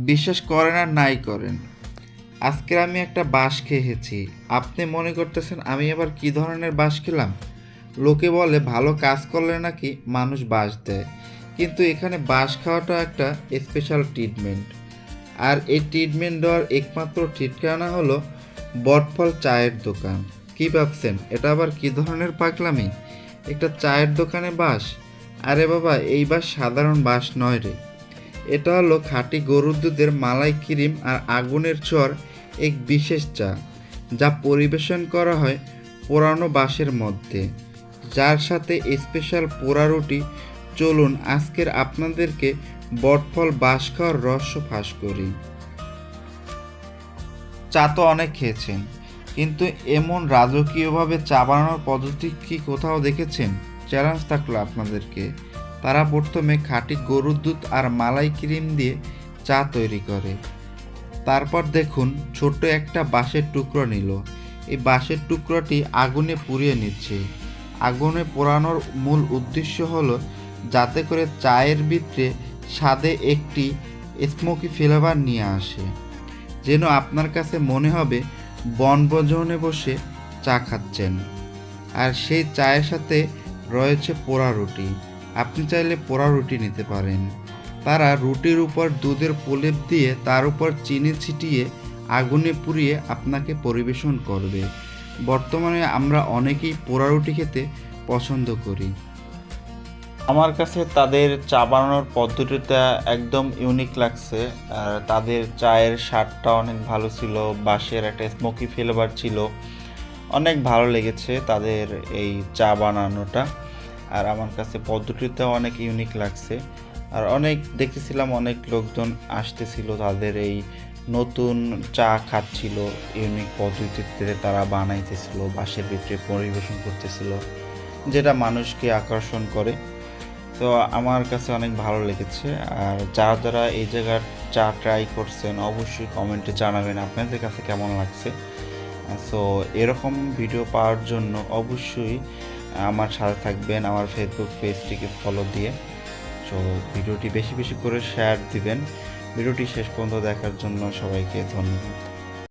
বিশ্বাস করেন আর নাই করেন, আজকে আমি একটা বাঁশ খেয়েছি। আপনি মনে করতেছেন আমি আবার কি ধরনের বাঁশ খেলাম? লোকে বলে ভালো কাজ করলে নাকি মানুষ বাঁশ দেয়, কিন্তু এখানে বাঁশ খাওয়াটা একটা স্পেশাল ট্রিটমেন্ট। আর এই ট্রিটমেন্ট দেওয়ার একমাত্র ঠিকানা হলো বটফল চায়ের দোকান। কি ভাবছেন এটা আবার কি ধরনের পাগলামি? একটা চায়ের দোকানে বাঁশ? আরে বাবা, এই বাঁশ সাধারণ বাঁশ নয় রে, এটা হলো খাঁটি গরুর দুধের মালাই ক্রিম আর আগুনের চর, এক বিশেষ চা যা পরিবেশন করা হয় পোড়ানো বাঁশের মধ্যে, যার সাথে স্পেশাল পোড়া রুটি। চলুন আজকের আপনাদেরকে বটফল বাঁশ খাওয়ার রহস্য ফাঁস করি। চা তো অনেক খেয়েছেন, কিন্তু এমন রাজকীয়ভাবে চা বানানোর পদ্ধতি কি কোথাও দেখেছেন? চ্যালেঞ্জ থাকলো আপনাদেরকে। তারা প্রথমে খাঁটি গরুর দুধ আর মালাই ক্রিম দিয়ে চা তৈরি করে। তারপর দেখুন ছোট্ট একটা বাঁশের টুকরো নিল। এই বাঁশের টুকরোটি আগুনে পুড়িয়ে নিচ্ছে। আগুনে পোড়ানোর মূল উদ্দেশ্য হলো যাতে করে চায়ের ভিতরে স্বাদে একটি স্মোকি ফ্লেভার নিয়ে আসে, যেন আপনার কাছে মনে হবে বনভোজনে বসে চা খাচ্ছেন। আর সেই চায়ের সাথে রয়েছে পোড়া রুটি। আপনি চাইলে পোড়া রুটি নিতে পারেন। তারা রুটির উপর দুধের প্রলেপ দিয়ে তার উপর চিনি ছিটিয়ে আগুনে পুড়িয়ে আপনাকে পরিবেশন করবে। বর্তমানে আমরা অনেকেই পোড়া রুটি খেতে পছন্দ করি। আমার কাছে তাদের চা বানানোর পদ্ধতিটা একদম ইউনিক লাগছে। আর তাদের চায়ের স্বাদটা অনেক ভালো ছিল, বাঁশের একটা স্মোকি ফ্লেভার ছিল, অনেক ভালো লেগেছে তাদের এই চা বানানোটা। আর আমার কাছে পদ্ধতিটা অনেক ইউনিক লাগছে। আর অনেক দেখতেছিলাম অনেক লোকজন আসতেছিল, তাদের এই নতুন চা খাচ্ছিল, ইউনিক পদ্ধতিতে তারা বানাইতেছিল, বাঁশের ভিতরে পরিবেশন করতেছিল, যেটা মানুষকে আকর্ষণ করে। তো আমার কাছে অনেক ভালো লেগেছে। আর যারা যারা এই জায়গার চা ট্রাই করছেন অবশ্যই কমেন্টে জানাবেন আপনাদের কাছে কেমন লাগছে। সো এরকম ভিডিও পাওয়ার জন্য অবশ্যই আমার সাথে থাকবেন, আমার ফেসবুক পেজটিকে ফলো দিয়ে। সো ভিডিওটি বেশি বেশি করে শেয়ার দিবেন। ভিডিওটি শেষ পর্যন্ত দেখার জন্য সবাইকে ধন্যবাদ।